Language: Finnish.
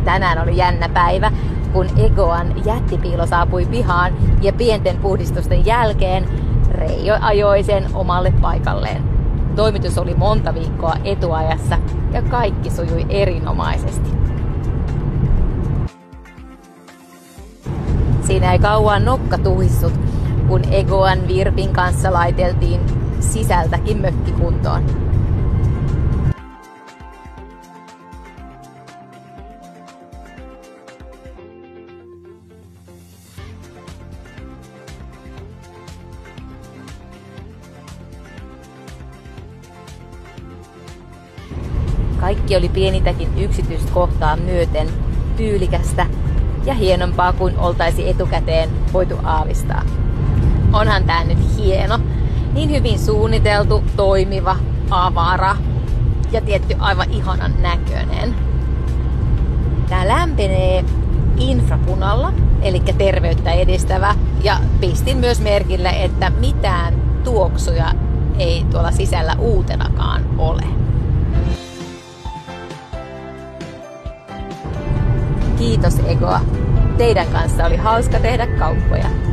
Tänään oli jännä päivä, kun Egoan jättipiilo saapui pihaan ja pienten puhdistusten jälkeen Reijo ajoi sen omalle paikalleen. Toimitus oli monta viikkoa etuajassa ja kaikki sujui erinomaisesti. Siinä ei kauan nokka tuhissut, kun Egoan Virpin kanssa laiteltiin sisältäkin mökkikuntoon. Kaikki oli pienintäkin yksityiskohtaa myöten tyylikästä ja hienompaa kuin oltaisi etukäteen voitu aavistaa. Onhan tää nyt hieno. Niin hyvin suunniteltu, toimiva, avara ja tietty aivan ihanan näköinen. Tää lämpenee infrapunalla, eli terveyttä edistävä, ja pistin myös merkille, että mitään tuoksuja ei tuolla sisällä uutenakaan ole. Kiitos Egoa. Teidän kanssa oli hauska tehdä kauppoja.